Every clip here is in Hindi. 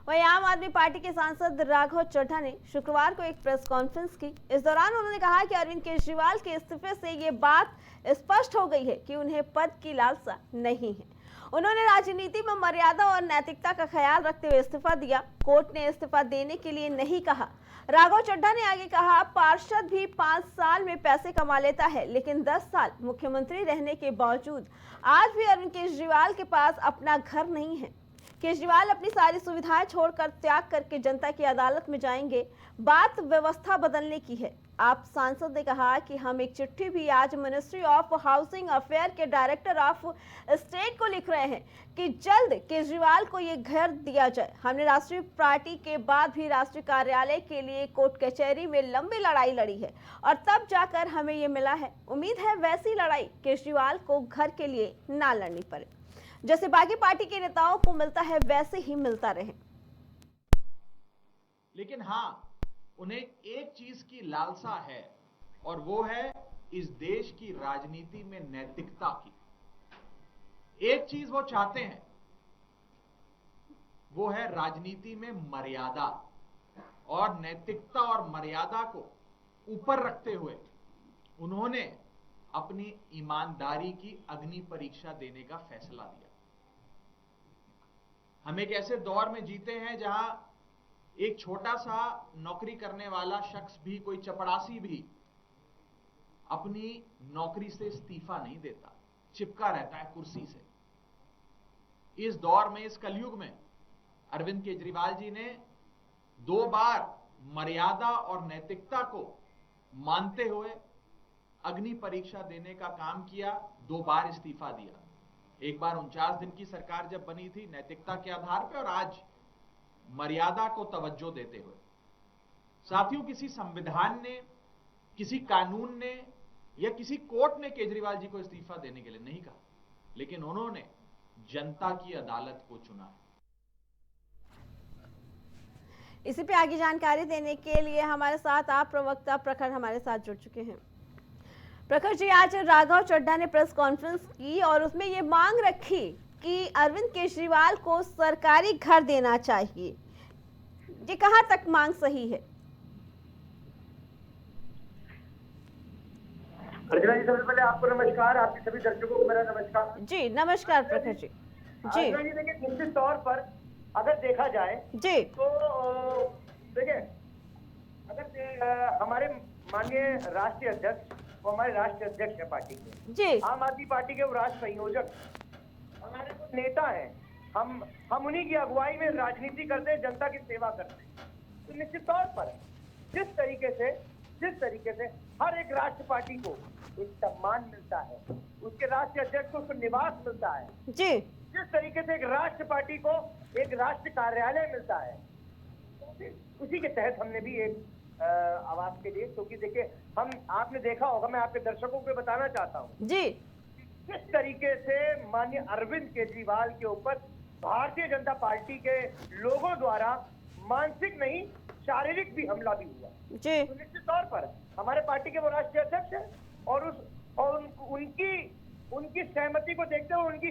वहीं आम आदमी पार्टी के सांसद राघव चड्ढा ने शुक्रवार को एक प्रेस कॉन्फ्रेंस की। इस दौरान उन्होंने कहा कि अरविंद केजरीवाल के इस्तीफे से ये बात स्पष्ट हो गई है कि उन्हें पद की लालसा नहीं है। उन्होंने राजनीति में मर्यादा और नैतिकता का ख्याल रखते हुए इस्तीफा दिया। कोर्ट ने इस्तीफा देने के लिए नहीं कहा। राघव चड्ढा ने आगे कहा, पार्षद भी 5 साल में पैसे कमा लेता है, लेकिन 10 साल मुख्यमंत्री रहने के बावजूद आज भी अरविंद केजरीवाल के पास अपना घर नहीं है। केजरीवाल अपनी सारी सुविधाएं छोड़कर त्याग करके जनता की अदालत में जाएंगे। बात व्यवस्था बदलने की है। आप सांसद ने कहा कि हम एक चिट्ठी भी आज मिनिस्ट्री ऑफ हाउसिंग अफेयर के डायरेक्टर ऑफ स्टेट को लिख रहे हैं कि जल्द केजरीवाल को ये घर दिया जाए। हमने राष्ट्रीय पार्टी के बाद भी राष्ट्रीय कार्यालय के लिए कोर्ट कचहरी में लंबी लड़ाई लड़ी है और तब जाकर हमें ये मिला है। उम्मीद है वैसी लड़ाई केजरीवाल को घर के लिए ना लड़नी पड़े। जैसे बाकी पार्टी के नेताओं को मिलता है वैसे ही मिलता रहे। लेकिन हाँ, उन्हें एक चीज की लालसा है और वो है इस देश की राजनीति में नैतिकता की। एक चीज वो चाहते हैं, वो है राजनीति में मर्यादा और नैतिकता और मर्यादा को ऊपर रखते हुए उन्होंने अपनी ईमानदारी की अग्नि परीक्षा देने का फैसला लिया। हम एक ऐसे दौर में जीते हैं जहां एक छोटा सा नौकरी करने वाला शख्स भी, कोई चपरासी भी अपनी नौकरी से इस्तीफा नहीं देता, चिपका रहता है कुर्सी से। इस दौर में, इस कलयुग में अरविंद केजरीवाल जी ने 2 बार मर्यादा और नैतिकता को मानते हुए अग्नि परीक्षा देने का काम किया, 2 बार इस्तीफा दिया। एक बार 49 दिन की सरकार जब बनी थी नैतिकता के आधार पर, और आज मर्यादा को तवज्जो देते हुए। साथियों, किसी संविधान ने, किसी कानून ने या किसी कोर्ट ने केजरीवाल जी को इस्तीफा देने के लिए नहीं कहा, लेकिन उन्होंने जनता की अदालत को चुना है। इसी पे आगे जानकारी देने के लिए हमारे साथ आप प्रवक्ता प्रखर हमारे साथ जुड़ चुके हैं। प्रखर जी, आज राघव चड्ढा ने प्रेस कॉन्फ्रेंस की और उसमें ये मांग रखी कि अरविंद केजरीवाल को सरकारी घर देना चाहिए। ये कहां तक मांग सही है? अर्चना जी, सबसे पहले आपको नमस्कार, आपके सभी दर्शकों को मेरा नमस्कार। जी नमस्कार प्रखर जी। जी देखिए, निश्चित तौर पर अगर देखा जाए जी तो देखिए, अगर हमारे माननीय राष्ट्रीय अध्यक्ष, वो हमारे राष्ट्रीय अध्यक्ष है पार्टी के, जी आम आदमी पार्टी के वो राष्ट्र संयोजक, हमारे कुछ नेता हैं, हम उन्हीं की अगुवाई में राजनीति करते हैं, जनता की सेवा करते हैं। तो निश्चित तौर पर जिस तरीके से हर एक राष्ट्र पार्टी को एक सम्मान मिलता है, उसके राष्ट्रीय अध्यक्ष को उसको निवास मिलता है, जी जिस तरीके से एक राष्ट्र पार्टी को एक राष्ट्र कार्यालय मिलता है, उसी के तहत हमने भी एक आवास के लिए, क्योंकि देखिए, आपने देखा होगा, मैं आपके दर्शकों को बताना चाहता हूँ जी किस तरीके से माननीय अरविंद केजरीवाल के ऊपर भारतीय जनता पार्टी के लोगों द्वारा मानसिक नहीं, शारीरिक भी हमला भी हुआ। जी तो निश्चित तौर पर हमारे पार्टी के वो राष्ट्रीय अध्यक्ष हैं और उनकी सहमति को देखते हुए, उनकी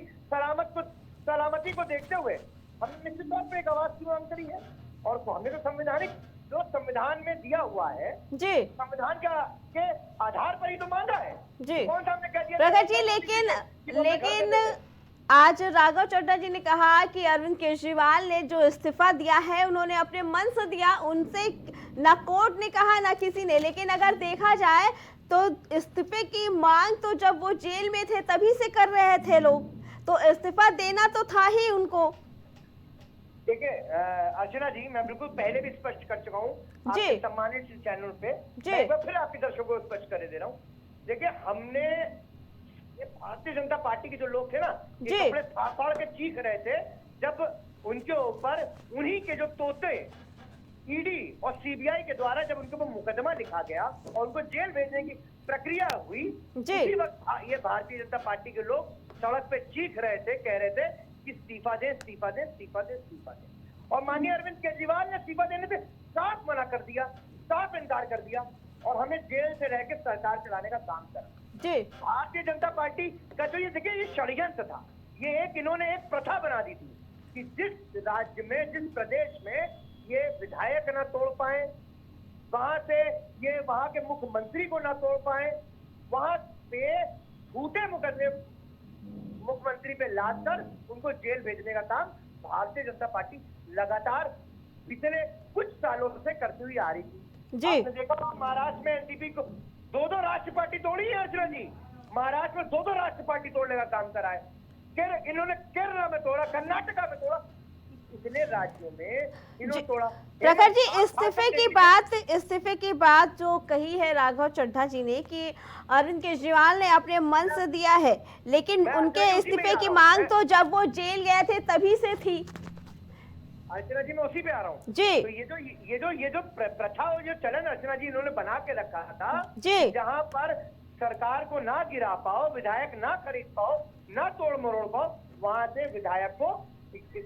सलामती को देखते हुए हमने निश्चित तौर पर एक आवास की मांग करी है। और हमने तो संविधान में दिया हुआ है, जी संविधान के आधार पर ही तो मांगा है। जी कौन सा हमने कह दिया प्रखर जी, लेकिन आज राघव चड्ढा जी ने कहा कि अरविंद केजरीवाल ने जो इस्तीफा दिया है उन्होंने अपने मन से दिया, उनसे ना कोर्ट ने कहा ना किसी ने। लेकिन अगर देखा जाए तो इस्तीफे की मांग तो जब वो जेल में थे तभी से कर रहे थे लोग, तो इस्तीफा देना तो था ही उनको। देखिए अर्चना जी, मैं बिल्कुल पहले भी स्पष्ट कर चुका हूँ आपके सम्मानित चैनल पे, मैं फिर आपके दर्शकों को स्पष्ट कर दे रहा हूँ। देखिए, हमने भारतीय जनता पार्टी के जो लोग थे ना, ये कपड़े फाड़ के चीख रहे थे जब उनके ऊपर उन्हीं के जो तोते ईडी और सीबीआई के द्वारा जब उनके ऊपर मुकदमा लिखा गया और उनको जेल भेजने की प्रक्रिया हुई, उसी वक्त ये भारतीय जनता पार्टी के लोग सड़क पे चीख रहे थे, कह रहे थे कि इस्तीफा दे, इस्तीफा दे, इस्तीफा दे, इस्तीफा दे। और माननीय अरविंद केजरीवाल ने इस्तीफा देने से साफ मना कर दिया, साफ इनकार कर दिया और हमें जेल से रह के सरकार चलाने का काम करा। भारतीय जनता पार्टी का जो ये देखिए, ये षड्यंत्र था, ये इन्होंने एक प्रथा बना दी थी कि जिस राज्य में, जिस प्रदेश में ये विधायक ना तोड़ पाए, वहां से ये वहां के मुख्यमंत्री को ना तोड़ पाए, वहां पे झूठे मुकदमे मुख्यमंत्री पे लाद कर उनको जेल भेजने का काम भारतीय जनता पार्टी लगातार पिछले कुछ सालों से करती हुई आ रही थी। जी। आपने देखा महाराष्ट्र में एनसीपी को दो राष्ट्रीय पार्टी तोड़ी है अर्चना जी। महाराष्ट्र में दो राष्ट्रीय पार्टी तोड़ने का काम करा है। इन्होंने केरला में तोड़ा, कर्नाटका में तोड़ा, इतने राज्यों में इन्होंने तोड़ा। प्रखर जी, इस्तीफे की बात जो कही है राघव चड्ढा जी ने कि अरविंद केजरीवाल ने अपने मन से दिया है, लेकिन उनके इस्तीफे की मांग तो जब वो जेल गए थे तभी से थी। अर्चना जी मैं उसी पे आ रहा हूँ जी। तो ये जो प्रथा और जो चलन अर्चना जी इन्होंने बना के रखा था जी, जहाँ पर सरकार को ना गिरा पाओ, विधायक ना खरीद पाओ, ना तोड़ मरोड़ पाओ, वहां से विधायक को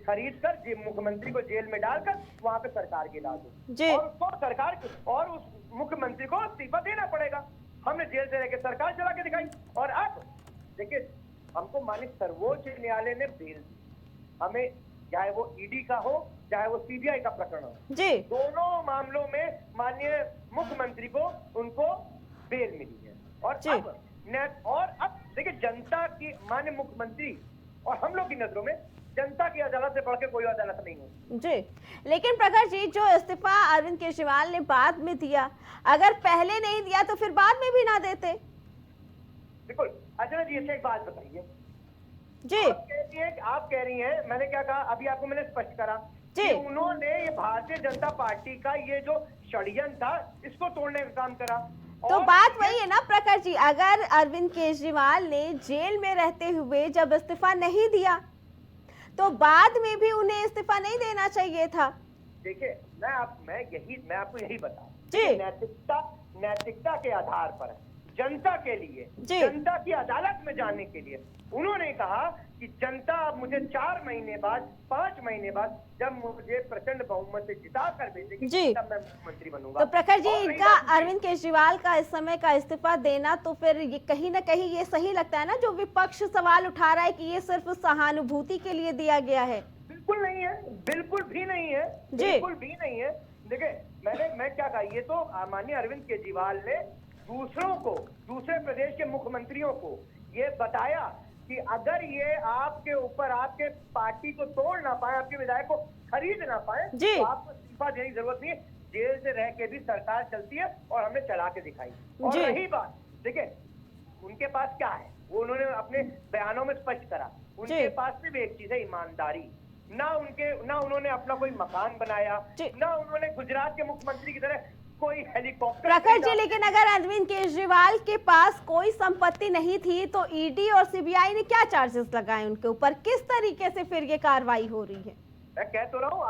खरीद कर मुख्यमंत्री को जेल में डालकर वहां पे सरकार गिरा दो जी। और उसको सरकार और उस मुख्यमंत्री को इस्तीफा देना पड़ेगा। हमने जेल से रहकर सरकार चला के दिखाई और अब देखिए हमको माननीय सर्वोच्च न्यायालय ने बेल दी। हमें चाहे वो ईडी का हो चाहे वो सीबीआई का प्रकरण हो, जी, दोनों मामलों में माननीय मुख्यमंत्री को उनको बेल मिली है। और अब देखिए जनता की माननीय मुख्यमंत्री और हम लोग की नजरों में जनता की अदालत से बढ़ के कोई अदालत नहीं है। जी, लेकिन प्रखर जी जो इस्तीफा अरविंद केजरीवाल ने बाद में दिया, अगर पहले नहीं दिया तो फिर बाद में भी ना देते। बिल्कुल। अच्छा जी एक बात बताइए जी। आप कह रही हैं, मैंने क्या कहा अभी आपको मैंने स्पष्ट करा कि उन्होंने ये भारतीय जनता पार्टी का ये जो षड्यंत्र था इसको तोड़ने का काम करा। तो बात वही है ना प्रखर जी, अगर अरविंद केजरीवाल ने जेल में रहते हुए जब इस्तीफा नहीं दिया तो बाद में भी उन्हें इस्तीफा नहीं देना चाहिए था। देखिए मैं आपको यही बताऊं जी। नैतिकता के आधार पर जनता के लिए, जनता की अदालत में जाने के लिए उन्होंने कहा कि जनता अब मुझे 4 महीने बाद 5 महीने बाद जब मुझे प्रचंड बहुमत से जिता कर भेजेगी तब मैं मुख्यमंत्री बनूंगा। तो प्रखर जी इनका अरविंद केजरीवाल का इस समय का इस्तीफा देना तो फिर ये कहीं ना कहीं ये सही लगता है ना, जो विपक्ष सवाल उठा रहा है कि ये सिर्फ सहानुभूति के लिए दिया गया है। बिल्कुल नहीं है, बिल्कुल भी नहीं है, बिल्कुल भी नहीं है। देखिए मैं क्या कहा, ये तो माननीय अरविंद केजरीवाल ने दूसरों को, दूसरे प्रदेश के मुख्यमंत्रियों को ये बताया कि अगर ये आपके ऊपर आपके पार्टी को तोड़ ना पाए, आपके विधायक को खरीद ना पाए तो आपको इस्तीफा देने की जरूरत नहीं है। जेल से रह के भी सरकार चलती है और हमने चला के दिखाई। और रही बात, देखिए उनके पास क्या है वो उन्होंने अपने बयानों में स्पष्ट करा। उनके पास सिर्फ एक चीज है, ईमानदारी। ना उन्होंने अपना कोई मकान बनाया, ना उन्होंने गुजरात के मुख्यमंत्री की तरह कोई हेलीकॉप्टर। प्रखर जी लेकिन अगर अरविंद केजरीवाल के पास कोई संपत्ति नहीं थी तो ईडी और सीबीआई ने क्या चार्जेस लगाए उनके ऊपर, किस तरीके से फिर ये कार्रवाई हो रही है? मैं कह तो रहा हूँ,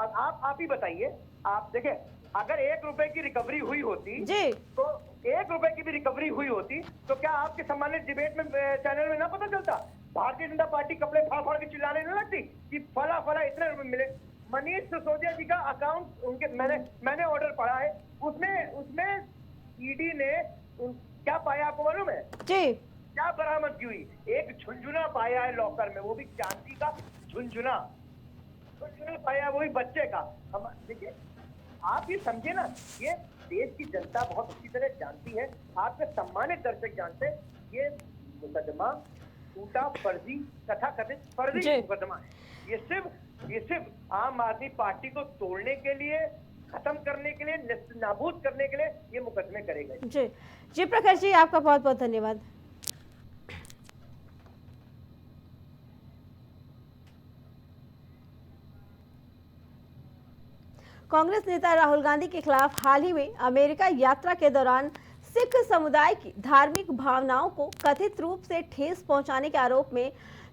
आप ही बताइए। आप देखिए अगर 1 रुपए की रिकवरी हुई होती जी, तो 1 रुपए की भी रिकवरी हुई होती तो क्या आपके सम्मानित डिबेट में चैनल में ना पता चलता? भारतीय जनता पार्टी कपड़े फाड़ फाड़ के चिल्लाने नहीं लगती कि फला फला इतने रुपए मिले। मनीष सिसोदिया जी का अकाउंट उनके मैंने ऑर्डर पढ़ा है, उसमें ईडी ने क्या पाया आपको मालूम है जी? क्या बरामद की हुई? एक झुंझुना पाया है लॉकर में, वो भी चांदी का झुंझुना पाया, वो भी बच्चे का। हम देखिए आप ये समझे ना, ये देश की जनता बहुत अच्छी तरह जानती है, आपके सम्मानित दर्शक जानते हैं, ये मुकदमा झूठा फर्जी तथाकथित फर्जी मुकदमा है। ये सिर्फ आम आदमी पार्टी को तोड़ने के लिए, खत्म करने के लिए, नाबूद करने के लिए ये मुकदमे करेगा। जी प्रखर जी आपका बहुत बहुत धन्यवाद। कांग्रेस नेता राहुल गांधी के खिलाफ हाल ही में अमेरिका यात्रा के दौरान सिख समुदाय की धार्मिक भावनाओं को कथित रूप से ठेस पहुंचाने के आरोप में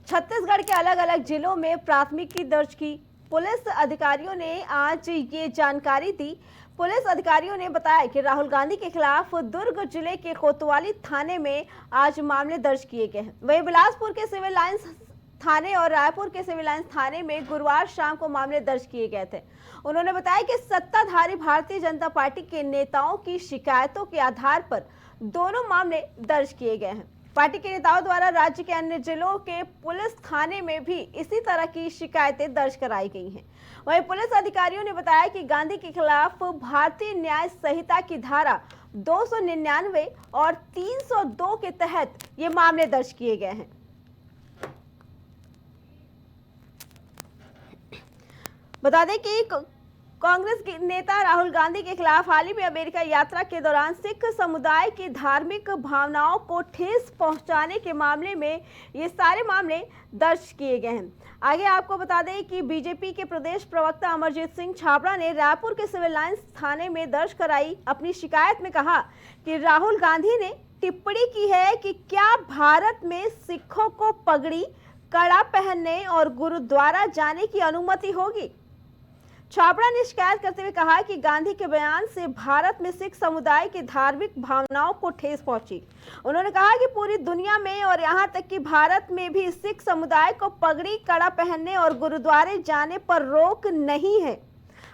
छत्तीसगढ़ के अलग अलग जिलों में प्राथमिकी दर्ज की। पुलिस अधिकारियों ने आज ये जानकारी दी। पुलिस अधिकारियों ने बताया कि राहुल गांधी के खिलाफ दुर्ग जिले के कोतवाली थाने में आज मामले दर्ज किए गए हैं। वहीं बिलासपुर के सिविल लाइंस थाने और रायपुर के सिविल लाइंस थाने में गुरुवार शाम को मामले दर्ज किए गए थे। उन्होंने बताया कि सत्ताधारी भारतीय जनता पार्टी के नेताओं की शिकायतों के आधार पर दोनों मामले दर्ज किए गए हैं। पार्टी के नेताओं द्वारा राज्य के अन्य जिलों के पुलिस थाने में भी इसी तरह की शिकायतें दर्ज कराई गई हैं। वहीं पुलिस अधिकारियों ने बताया कि गांधी के खिलाफ भारतीय न्याय संहिता की धारा 299 और 302 के तहत ये मामले दर्ज किए गए हैं। बता दें कि कांग्रेस के नेता राहुल गांधी के खिलाफ हाल ही में अमेरिका यात्रा के दौरान सिख समुदाय की धार्मिक भावनाओं को ठेस पहुंचाने के मामले में ये सारे मामले दर्ज किए गए हैं। आगे आपको बता दें कि बीजेपी के प्रदेश प्रवक्ता अमरजीत सिंह छाबड़ा ने रायपुर के सिविल लाइंस थाने में दर्ज कराई अपनी शिकायत में कहा कि राहुल गांधी ने टिप्पणी की है कि क्या भारत में सिखों को पगड़ी, कड़ा पहनने और गुरुद्वारा जाने की अनुमति होगी। छाबड़ा ने शिकायत करते हुए कहा कि गांधी के बयान से भारत में सिख समुदाय की धार्मिक भावनाओं को ठेस पहुंची। उन्होंने कहा कि पूरी दुनिया में और यहां तक कि भारत में भी सिख समुदाय को पगड़ी, कड़ा पहनने और गुरुद्वारे जाने पर रोक नहीं है।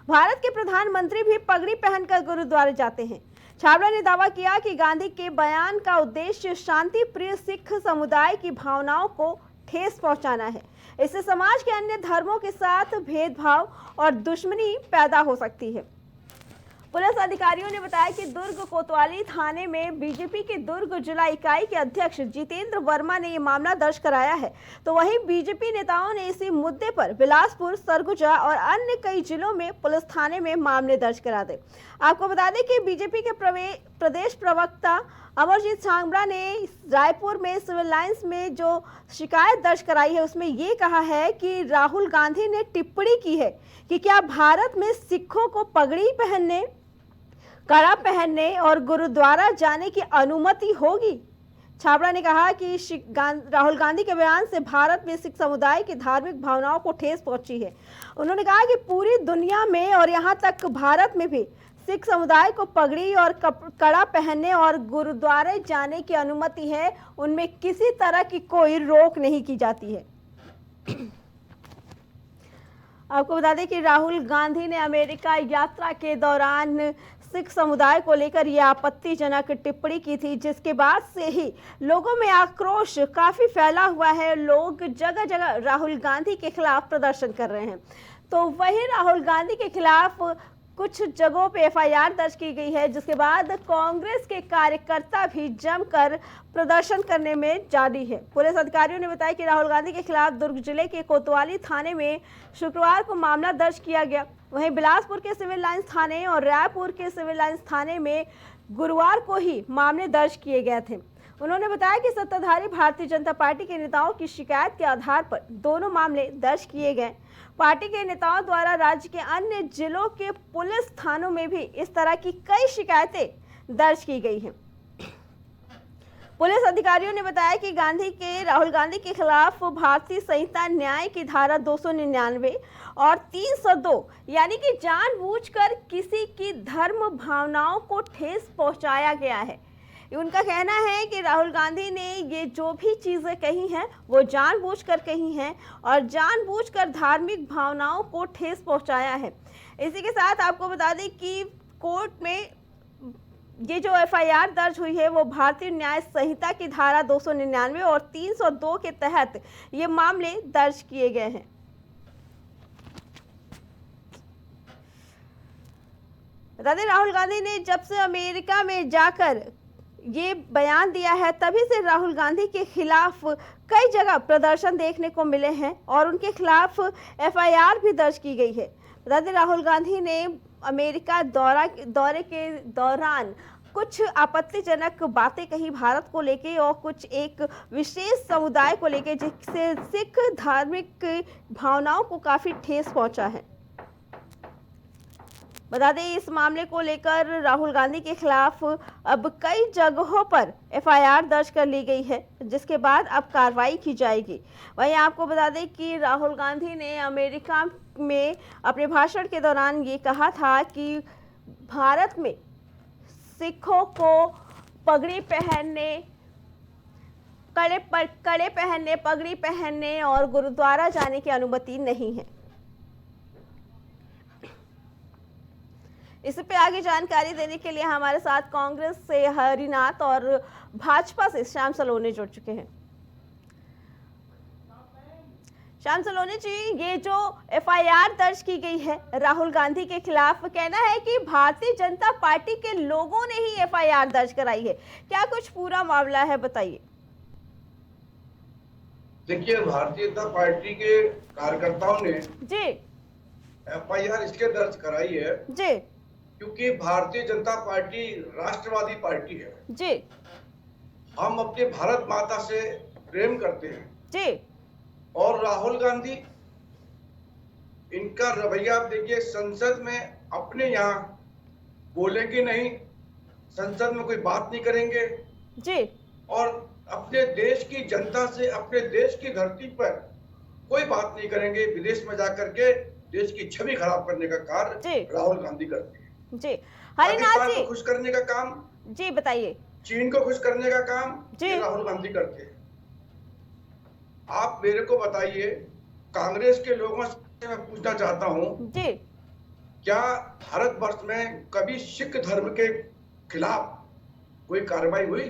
भारत के प्रधानमंत्री भी पगड़ी पहनकर गुरुद्वारे जाते हैं। छाबड़ा ने दावा किया कि गांधी के बयान का उद्देश्य शांति प्रिय सिख समुदाय की भावनाओं को ठेस पहुंचाना है। इससे समाज के अन्य धर्मों के साथ भेदभाव और दुश्मनी पैदा हो सकती है। पुलिस अधिकारियों ने बताया कि दुर्ग कोतवाली थाने में बीजेपी के दुर्ग जिला इकाई के अध्यक्ष जितेंद्र वर्मा ने ये मामला दर्ज कराया है। तो वहीं बीजेपी नेताओं ने इसी मुद्दे पर बिलासपुर, सरगुजा और अन्य कई जिलों में पुलिस थाने में मामले दर्ज करा दे। आपको बता दें कि बीजेपी के प्रदेश प्रवक्ता अमरजीत छाबड़ा ने रायपुर में सिविल लाइंस में जो शिकायत दर्ज कराई है उसमें ये कहा है कि राहुल गांधी ने टिप्पणी की है कि क्या भारत में सिखों को पगड़ी पहनने, कड़ा पहनने और गुरुद्वारा जाने की अनुमति होगी। छाबड़ा ने कहा कि राहुल गांधी के बयान से भारत में सिख समुदाय की धार्मिक भावनाओं को ठेस पहुंची है। उन्होंने कहा कि पूरी दुनिया में और यहां तक भारत में भी सिख समुदाय को पगड़ी और कड़ा पहनने और गुरुद्वारे जाने की अनुमति है। उनमें किसी तरह की कोई रोक नहीं की जाती है। आपको बता दें कि राहुल गांधी ने अमेरिका यात्रा के दौरान सिख समुदाय को लेकर यह आपत्तिजनक टिप्पणी की थी, जिसके बाद से ही लोगों में आक्रोश काफी फैला हुआ है। लोग जगह जगह राहुल गांधी के खिलाफ प्रदर्शन कर रहे हैं। तो वही राहुल गांधी के खिलाफ कुछ जगहों पे एफआईआर दर्ज की गई है, जिसके बाद कांग्रेस के कार्यकर्ता भी जमकर प्रदर्शन करने में जारी है। पुलिस अधिकारियों ने बताया कि राहुल गांधी के खिलाफ दुर्ग जिले के कोतवाली थाने में शुक्रवार को मामला दर्ज किया गया। वहीं बिलासपुर के सिविल लाइंस थाने और रायपुर के सिविल लाइंस थाने में गुरुवार को ही मामले दर्ज किए गए थे। उन्होंने बताया कि सत्ताधारी भारतीय जनता पार्टी के नेताओं की शिकायत के आधार पर दोनों मामले दर्ज किए गए। पार्टी के नेताओं द्वारा राज्य के अन्य जिलों के पुलिस थानों में भी इस तरह की कई शिकायतें दर्ज की गई हैं। पुलिस अधिकारियों ने बताया कि राहुल गांधी के खिलाफ भारतीय संहिता न्याय की धारा 299 और 302 यानी कि जानबूझकर किसी की धर्म भावनाओं को ठेस पहुंचाया गया है। उनका कहना है कि राहुल गांधी ने ये जो भी चीजें कही हैं वो जानबूझकर कही हैं और जानबूझकर धार्मिक भावनाओं को ठेस पहुंचाया है। इसी के साथ आपको बता दें कि कोर्ट में ये जो एफआईआर दर्ज हुई है वो भारतीय न्याय संहिता की धारा 299 और 302 के तहत ये मामले दर्ज किए गए हैं। बता दें राहुल गांधी ने जब से अमेरिका में जाकर ये बयान दिया है तभी से राहुल गांधी के खिलाफ कई जगह प्रदर्शन देखने को मिले हैं और उनके खिलाफ एफआईआर भी दर्ज की गई है। बता दें राहुल गांधी ने अमेरिका दौरे के दौरान कुछ आपत्तिजनक बातें कही भारत को लेके और कुछ एक विशेष समुदाय को लेके, जिससे सिख धार्मिक भावनाओं को काफी ठेस पहुंचा है। बता दें इस मामले को लेकर राहुल गांधी के खिलाफ अब कई जगहों पर एफआईआर दर्ज कर ली गई है, जिसके बाद अब कार्रवाई की जाएगी। वहीं आपको बता दें कि राहुल गांधी ने अमेरिका में अपने भाषण के दौरान ये कहा था कि भारत में सिखों को पगड़ी पहनने, कड़े पहनने, पगड़ी पहनने और गुरुद्वारा जाने की अनुमति नहीं है। इस पे आगे जानकारी देने के लिए हमारे साथ कांग्रेस से हरिनाथ और भाजपा से श्याम सलोनी जुड़ चुके हैं। श्याम सलोनी जी, ये जो एफआईआर दर्ज की गई है राहुल गांधी के खिलाफ, कहना है कि भारतीय जनता पार्टी के लोगों ने ही एफआईआर दर्ज कराई है, क्या कुछ पूरा मामला है, बताइए। देखिए, भारतीय जनता पार्टी के कार्यकर्ताओं ने जी एफआईआर इसलिए दर्ज कराई है जी क्योंकि भारतीय जनता पार्टी राष्ट्रवादी पार्टी है। जी हम अपने भारत माता से प्रेम करते हैं जी और राहुल गांधी, इनका रवैया आप देखिए, संसद में अपने यहाँ बोलेंगे नहीं, संसद में कोई बात नहीं करेंगे जी और अपने देश की जनता से, अपने देश की धरती पर कोई बात नहीं करेंगे। विदेश में जाकर के देश की छवि खराब करने का कार्य राहुल गांधी करते हैं। जी हरिनाथ पाकिस्तान जी, को खुश करने का काम, जी बताइए। चीन को खुश करने का काम जी राहुल गांधी करते हैं। आप मेरे को बताइए, कांग्रेस के लोगों से मैं पूछना चाहता हूं, जी क्या भारतवर्ष में कभी सिख धर्म के खिलाफ कोई कार्रवाई हुई?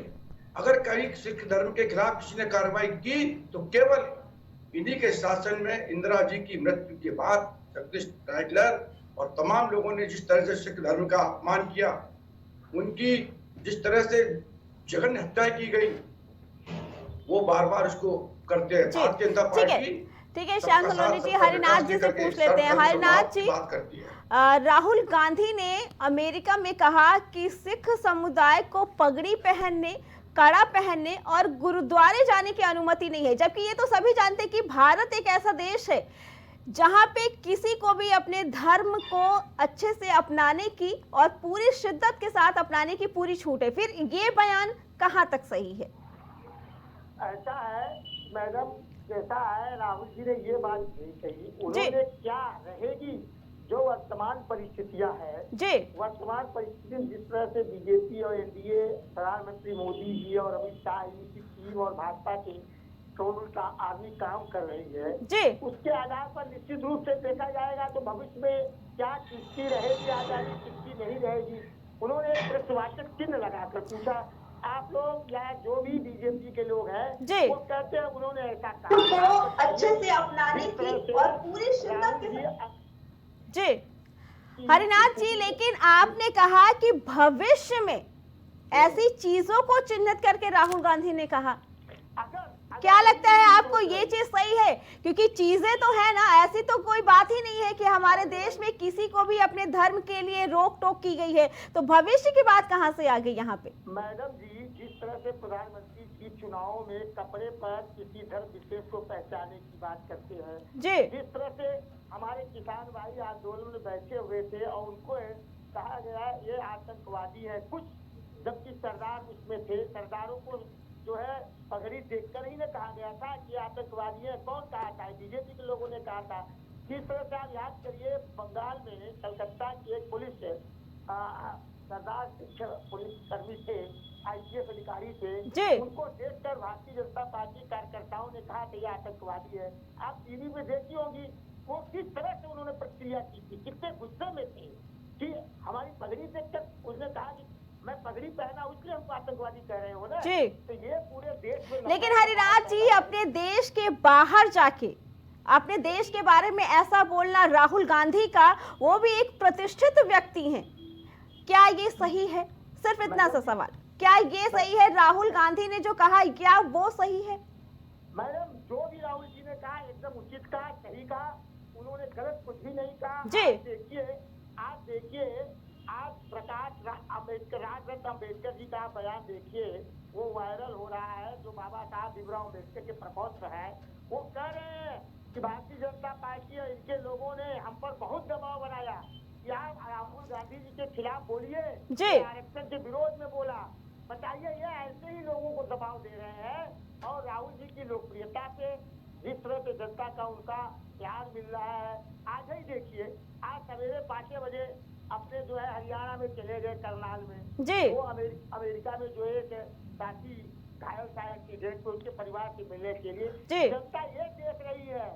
अगर कभी सिख धर्म के खिलाफ किसी ने कार्रवाई की तो केवल इन्हीं के शासन में इंदिरा जी की मृत्यु के बाद जगदीश टाइटलर और तमाम लोगों ने जिस तरह से सिख धर्म का अपमान किया, उनकी जिस तरह से जघन्य हत्या की गई, वो बार बार उसको करते हैं। भारतीय जनता पार्टी ठीक है श्याम सलोनी जी, हरिनाथ जी से पूछ लेते हैं। हरिनाथ जी, बात करती है। राहुल गांधी ने अमेरिका में कहा कि सिख समुदाय को पगड़ी पहनने, कड़ा पहनने और गुरुद्वारे जाने की अनुमति नहीं है, जबकि ये तो सभी जानते हैं कि भारत एक ऐसा देश है जहां पे किसी को भी अपने धर्म को अच्छे से अपनाने की और पूरी शिद्दत के साथ अपनाने की पूरी छूट है। फिर ये बयान कहां तक सही है? ऐसा है मैडम, जैसा है राहुल जी ने ये बात नहीं कही, उन्होंने क्या रहेगी जो वर्तमान परिस्थितियां है जी, वर्तमान परिस्थिति जिस तरह से बीजेपी और एनडीए, प्रधानमंत्री मोदी जी और अमित शाह जी की टीम और भाजपा की दोनों आर्मी काम कर रही है जी, उसके आधार पर निश्चित रूप से देखा जाएगा तो भविष्य में क्या किसकी रहेगी आजादी, किसकी नहीं रहेगी। उन्होंने एक प्रश्नवाचक चिन्ह लगाकर पूछा। आप लोग या जो भी बीजेपी के लोग हैं वो कहते हैं उन्होंने ऐसा कहा अच्छे से अपनाने की और पूरी शिद्दत के साथ। जी हरिनाथ जी, लेकिन आपने कहा कि भविष्य में ऐसी चीजों को चिन्हित करके राहुल गांधी ने कहा, क्या लगता है आपको ये चीज सही है? क्योंकि चीजें तो है ना, ऐसी तो कोई बात ही नहीं है कि हमारे देश में किसी को भी अपने धर्म के लिए रोक टोक की गई है, तो भविष्य की बात कहाँ से आ गई यहाँ पे? मैडम जी, जिस तरह से प्रधानमंत्री जी चुनाव में कपड़े पर किसी धर्म विशेष को पहचाने की बात करते हैं जी, जिस तरह से हमारे किसान भाई आंदोलन में बैठे हुए थे और उनको कहा गया ये आतंकवादी है कुछ, जबकि सरदार उसमें थे, सरदारों को जो है पगड़ी देखकर ही ने कहा गया था कि आतंकवादी है। कौन कहा था? बीजेपी के लोगों ने कहा था। किस तरह से आप याद करिए, बंगाल में कलकत्ता की एक पुलिस सरदार पुलिस कर्मी थे, आईपीएस अधिकारी थे, उनको देखकर भारतीय जनता पार्टी कार्यकर्ताओं ने कहा कि ये आतंकवादी है। आप टीवी पे देखी होगी वो किस तरह से उन्होंने प्रतिक्रिया की थी, कितने गुस्से में थे कि हमारी पगड़ी देखकर उसने कहा कि मैं पगड़ी पहना इसलिए हमको आतंकवादी कह रहे हो ना जी। तो ये पूरे देश में, लेकिन हरिराज जी, अपने देश के बाहर जाके अपने देश के बारे में ऐसा बोलना राहुल गांधी का, वो भी एक प्रतिष्ठित व्यक्ति हैं, क्या ये सही है? सिर्फ इतना सा सवाल, क्या ये सही है? राहुल गांधी ने जो कहा क्या वो सही है? मैडम, जो भी राहुल जी ने कहा एकदम उचित कहा, सही कहा, उन्होंने गलत कुछ भी नहीं कहा जी। देखिए आज प्रकाश अम्बेडकर, राजरत्न अम्बेडकर जी का बयान देखिए, वो वायरल हो रहा है, जो बाबा साहब भीमराव अम्बेडकर के प्रपौत्र है, वो कह रहे हैं कि भारतीय जनता पार्टी और इनके लोगों ने हम पर बहुत दबाव बनाया। यहाँ राहुल गांधी जी के खिलाफ बोलिए, आरक्षण के विरोध में बोला, बताइए ये ऐसे ही लोगों को दबाव दे रहे हैं। और राहुल जी की लोकप्रियता से जिस तरह से जनता का उनका प्यार मिल रहा है, आज ही देखिए, आज सवेरे 5 बजे अपने जो है हरियाणा में चले गए करनाल में जी, वो अमेरिका में जो है साथी घायल था एक्सीडेंट में, उसके परिवार से मिलने के लिए जनता ये देख रही है।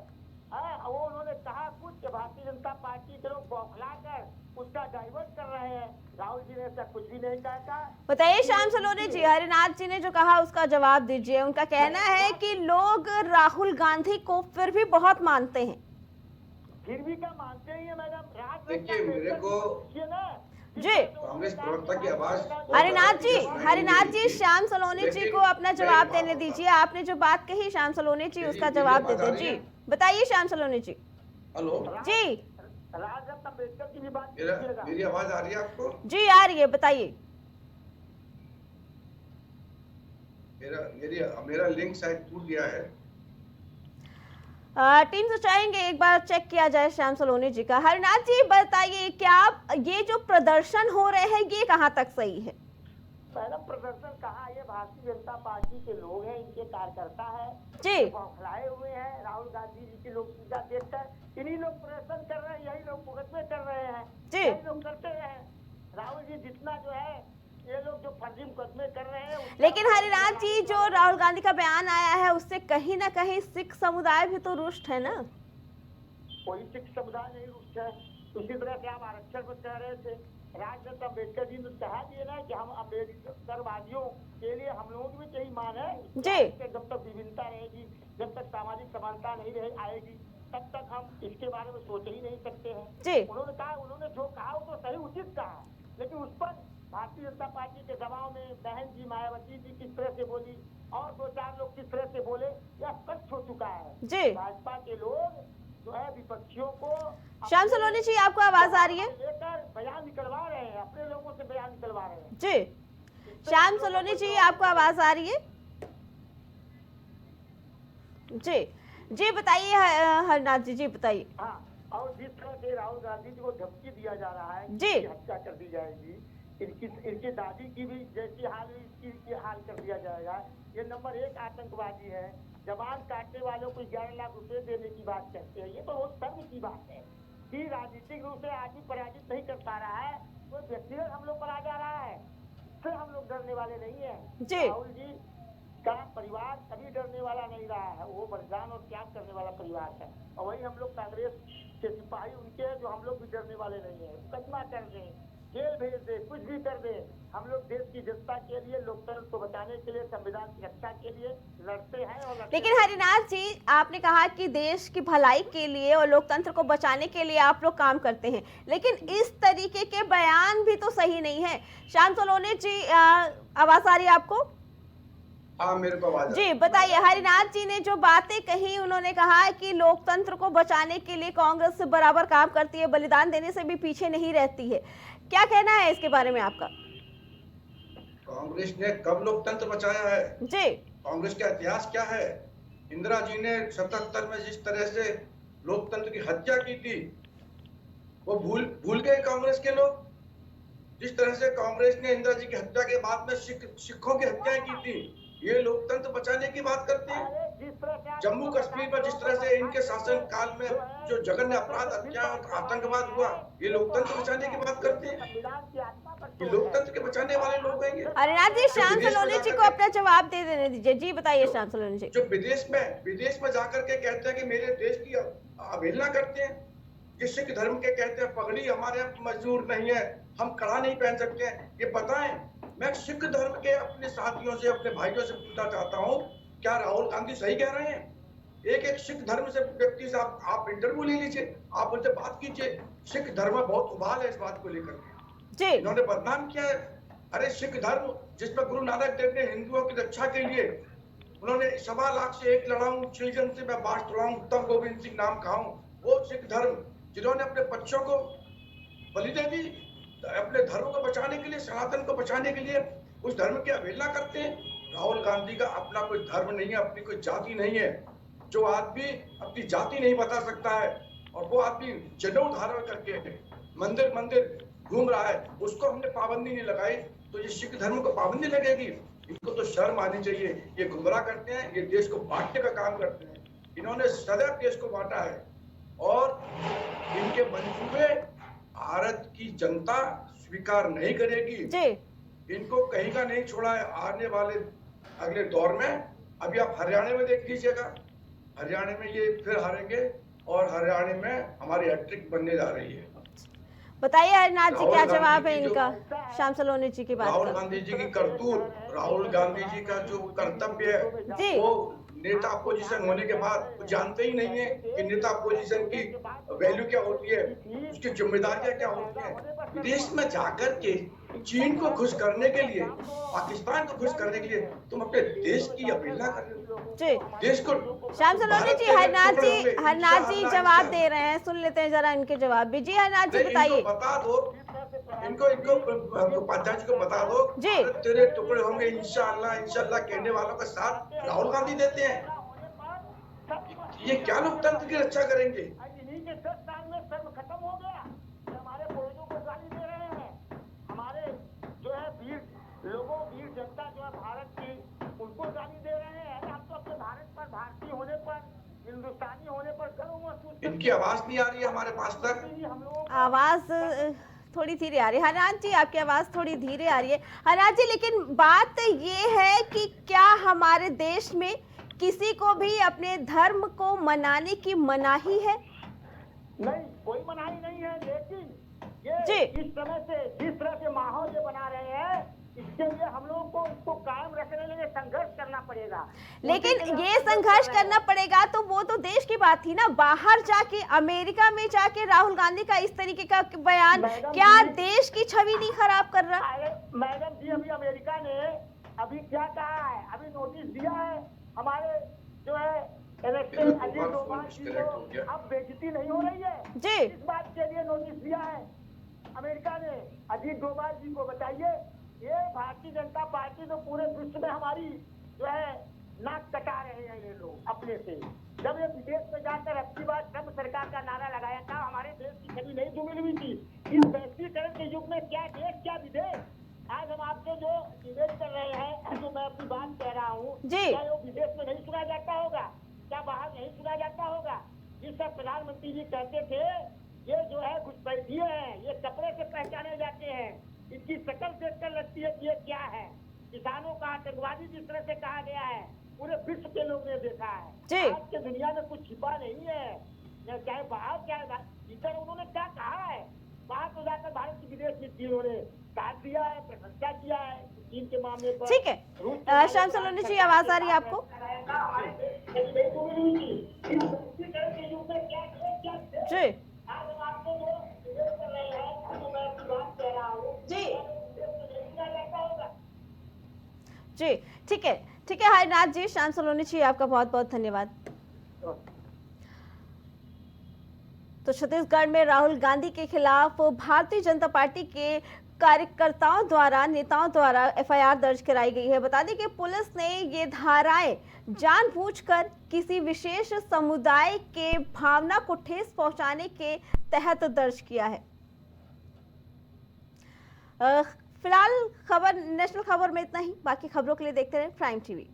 वो उन्होंने कहा कुछ, भारतीय जनता पार्टी के लोग बौखला कर उसका डाइवर्ट कर रहे राहुल जी ने ऐसा कुछ भी नहीं कहा था। बताइए श्याम सलोनी जी, हरिनाथ जी ने जो कहा उसका जवाब दीजिए। उनका कहना है कि लोग राहुल गांधी को फिर भी बहुत मानते हैं। फिर भी क्या मानते ही है मैडम? देखिए, मेरे को जी कांग्रेस प्रवक्ता की आवाज हरिनाथ जी श्याम सलोनी जी को अपना जवाब देने दीजिए। आपने जो बात कही श्याम सलोनी जी उसका जवाब दे दो। जी बताइए श्याम सलोनी जी। हेलो जी राजरत्न अम्बेडकर की भी बात मेरी आवाज आ रही है आपको? जी आ रही है, बताइए। मेरा लिंक शायद टूट गया है। टीम से चाहेंगे एक बार चेक किया जाए श्याम सलोनी जी का। हरिनाथ जी बताइए, क्या ये जो प्रदर्शन हो रहे हैं ये कहाँ तक सही है? मैडम प्रदर्शन कहाँ? ये भारतीय जनता पार्टी के लोग हैं, इनके कार्यकर्ता है जी बौखलाए हुए हैं राहुल गांधी जी की लोक पूजा देखकर। इन्हीं लोग प्रदर्शन कर रहे हैं, यही लोग मुकदमे कर रहे हैं, जी यही लोग करते हैं। राहुल जी जितना जो है ये लोग जो फर्जी मुकदमे कर रहे हैं। लेकिन हरिनाथ जी जो राहुल गांधी का बयान आया है उससे कहीं ना कहीं सिख समुदाय भी तो रुष्ट है ना? कोई सिख समुदाय नहीं रुष्ट है। उसी तरह से आप आरक्षण पर कह रहे थे, राजरत्न अम्बेडकर जी ने कहा दिया ना कि हम अम्बेडकरवादियों के लिए हम लोगों की भी यही मान है जी। जब तक विभिन्नता रहेगी, जब तक सामाजिक समानता नहीं रहे आएगी, तब तक हम इसके बारे में सोच ही नहीं सकते हैं। जी उन्होंने जो कहा वो तो सही उचित कहा, लेकिन उस पर भारतीय जनता पार्टी के दबाव में बहन जी मायावती जी किस तरह से बोली और 2-4 लोग किस तरह से बोले, यह स्पष्ट हो चुका है। जी भाजपा के लोग जो है विपक्षियों को श्याम सलोनी जी आपको आवाज आ रही है? लेकर बयान निकलवा रहे हैं, अपने लोगों से बयान निकलवा रहे हैं। जी श्याम सलोनी जी आपको आवाज आ रही है? जी जी बताइए हरनाथ जी, जी बताइए। हाँ, और जिस तरह से राहुल गांधी जी को धमकी दिया जा रहा है जी। कि हत्या कर दी जाएगी, इनकी दादी की भी जैसी हाल हुई इसकी हाल कर दिया जाएगा। ये नंबर 1 आतंकवादी है। जवान काटने वालों को 11 लाख रुपए देने की बात कहते हैं। ये तो बहुत शर्म की बात है कि राजनीतिक रूप से आदमी पराजित नहीं कर पा रहा है, कोई व्यक्तिगत हम लोग पर आ जा रहा है, फिर हम लोग डरने वाले नहीं है। जी। राहुल जी का परिवार कभी डरने वाला नहीं रहा है, वो बलिदान और त्याग करने वाला परिवार है। और वही हम लोग कांग्रेस के सिपाही उनके हैं जो हम लोग भी डरने वाले नहीं है। मुकदमा कर दें, जेल भेज दे, कुछ भी कर दे, हम लोग देश की जनता के लिए, लोकतंत्र को बचाने के लिए, संविधान की रक्षा के लिए लड़ते हैं और लड़ते लेकिन हरिनाथ जी आपने कहा कि देश की भलाई के लिए और लोकतंत्र को बचाने के लिए आप लोग काम करते हैं, लेकिन इस तरीके के बयान भी तो सही नहीं है। श्याम सलोनी जी आवाज आ रही है आपको? हाँ मेरे को आवाज जी बताइए। हरिनाथ जी ने जो बातें कही, उन्होंने कहा कि लोकतंत्र को बचाने के लिए कांग्रेस से बराबर काम करती है, बलिदान देने से भी पीछे नहीं रहती है। क्या कहना है इसके बारे में आपका? कांग्रेस ने कब लोकतंत्र बचाया है? जी कांग्रेस का इतिहास क्या है? इंदिरा जी ने 77 में जिस तरह से लोकतंत्र की हत्या की थी वो भूल गए कांग्रेस के लोग। जिस तरह से कांग्रेस ने इंदिरा जी की हत्या के बाद में सिखों की हत्याएं की थी, ये लोकतंत्र बचाने की बात करते हैं। जम्मू कश्मीर पर जिस तरह से इनके शासन काल में जो जघन्य अपराध, हत्या और आतंकवाद हुआ, ये लोकतंत्र बचाने की बात करते हैं। ये लोकतंत्र के बचाने वाले लोग हैं ये। हरिनाथ जी श्याम सलोनी जी को अपना जवाब दे देने दीजिए। जी बताइए श्याम सलोनी जी। जो विदेश में जाकर के कहते हैं कि मेरे देश की अवहेलना करते हैं, कि सिख धर्म के कहते हैं पगड़ी हमारे मंजूर नहीं है, हम कड़ा नहीं पहन सकते हैं, ये बताएं। मैं सिख धर्म के अपने साथियों से, अपने भाइयों से पूछना चाहता हूं, क्या राहुल गांधी सही कह रहे हैं? एक सिख धर्म से व्यक्ति से आप इंटरव्यू ले लीजिए, आप उनसे बात कीजिए। सिख धर्म में बहुत उबाल है इस बात को लेकर के, इन्होंने बदनाम किया है। अरे सिख धर्म जिसमें गुरु नानक देव ने हिंदुओं की रक्षा के लिए उन्होंने 1.25 लाख से एक लड़ाऊं, चिलजन से मैं बात तोड़ाऊं, उत्तम गोविंद सिंह नाम खाऊं, वो सिख धर्म जिन्होंने अपने बच्चों को बलि दे दी अपने धर्म को बचाने के लिए, सनातन को बचाने के लिए, उस धर्म की अवहेलना करते हैं। राहुल गांधी का अपना कोई धर्म नहीं है, अपनी कोई जाति नहीं है। जो आदमी अपनी जाति नहीं बता सकता है और वो आदमी जनेऊ धारण करके मंदिर घूम रहा है, उसको हमने पाबंदी नहीं लगाई, तो ये सिख धर्म को पाबंदी लगेगी? इनको तो शर्म आनी चाहिए। ये गुमराह करते हैं, ये देश को बांटने का काम करते हैं। इन्होंने सदैव देश को बांटा है और इनके मंसूबे भारत की जनता स्वीकार नहीं करेगी। इनको कहीं का नहीं छोड़ा है आने वाले अगले दौर में। अभी आप हरियाणा में देख लीजिएगा, हरियाणा में ये फिर हारेंगे और हरियाणा में हमारी हैट्रिक बनने जा रही है। बताइए हरिनाथ जी, क्या राहुल जवाब है गांधी की इनका श्याम सलोनी जी की बात राहुल का? गांधी जी की करतूत, राहुल गांधी जी का जो कर्तव्य है, जी। वो नेता अपोजिशन होने के बाद वो जानते ही नहीं है कि नेता अपोजिशन की वैल्यू क्या होती है, उसकी जिम्मेदारियां क्या होती है। विदेश में जाकर के चीन को खुश करने के लिए, पाकिस्तान को खुश करने के लिए तुम अपने देश की अवहेलना कर रहे हो। जी देश को श्याम सलोनी भारत जी, के हरनाथ टुकड़े जी, होंगे, हरनाथ जी इंशाअल्लाह, जवाब दे इंशाअल्लाह। रहे हैं, सुन लेते हैं जरा इनके जवाब भी। जी हरनाथ जी नहीं, बताइए। इनको बता दो, इनको उपाध्याय जी को बता दो, जी। भारत तेरे टुकड़े होंगे इंशाअल्लाह, इंशाअल्लाह कहने वालों का साथ राहुल गांधी देते हैं। ये क्या लोकतंत्र की रक्षा करेंगे? इन्हीं के 10 साल में सर्व खत्म हो गया। हमारे पूर्वजों को गाली दे रहे हैं, हमारे जो है वीर लोगों, वीर जनता जो है भारत की, उनको गाली दे रहे हैं। हम तो अपने भारत पर, भारतीय होने पर, हिंदुस्तानी होने पर गर्व महसूस करते हैं। इनकी आवाज नहीं आ रही है हमारे पास तक। हम लोगों आवाज थोड़ी धीरे आ रही है। हरनाथ जी, आपकी आवाज थोड़ी धीरे आ रही है। हरनाथ जी, लेकिन बात ये है कि क्या हमारे देश में किसी को भी अपने धर्म को मनाने की मनाही है? नहीं, कोई मनाही नहीं है, लेकिन जी। ये इस समय से जिस तरह से माहौल ये बना रहे हैं, इसके लिए हम लोगों को इसको कायम रखने के लिए संघर्ष करना पड़ेगा। लेकिन ये संघर्ष करना पड़ेगा तो वो तो देश की बात थी ना। बाहर जाके, अमेरिका में जाके राहुल गांधी का इस तरीके का बयान क्या देश की छवि नहीं खराब कर रहा? अरे मैडम जी, अभी अमेरिका ने अभी क्या कहा है, अभी नोटिस दिया है हमारे जो है अजीत डोभाल जी को, अब बेइज्जती नहीं हो रही है जी। इस बात के लिए नोटिस दिया है अमेरिका ने अजीत डोभाल जी को। बताइए, ये भारतीय जनता पार्टी तो पूरे विश्व में हमारी जो है नाक कटा रहे हैं ये लोग अपने से। जब ये विदेश में जाकर अब की बार ट्रम्प सरकार का नारा लगाया था, हमारे देश की छवि नहीं धूमिल हुई थी। इस वैश्वीकरण के युग में क्या देश क्या विदेश, आज हम आपसे जो निवेदन कर रहे हैं, जो मैं अपनी बात कह रहा हूँ, जी। क्या वो विदेश में नहीं सुना जाता होगा? क्या बाहर नहीं सुना जाता होगा? जिस तरह प्रधानमंत्री जी कहते थे, ये जो है घुसपैठिए हैं, ये कपड़े से पहचाने जाते हैं, इनकी शक्ल देखकर लगती है कि ये क्या है। किसानों का आतंकवादी जिस तरह से कहा गया है, पूरे विश्व के लोग ने देखा जी। है। आज के दुनिया में कुछ छिपा नहीं है, चाहे बाहर क्या भीतर उन्होंने क्या कहा है। बाहर तो जाकर भारत की विदेश नीति उन्होंने साथ दिया है, प्रशंसा किया है चीन के मामले पर। ठीक है श्याम सलोनी जी, आवाज आ रही है आपको? जी जी, ठीक है हरनाथ जी, श्याम सलोनी जी, आपका बहुत बहुत धन्यवाद। तो छत्तीसगढ़ में राहुल गांधी के खिलाफ भारतीय जनता पार्टी के कार्यकर्ताओं द्वारा, नेताओं द्वारा एफआईआर दर्ज कराई गई है। बता दें कि पुलिस ने ये धाराएं जानबूझकर किसी विशेष समुदाय के भावना को ठेस पहुंचाने के तहत दर्ज किया है। फिलहाल खबर, नेशनल खबर में इतना ही। बाकी खबरों के लिए देखते रहें प्राइम टीवी।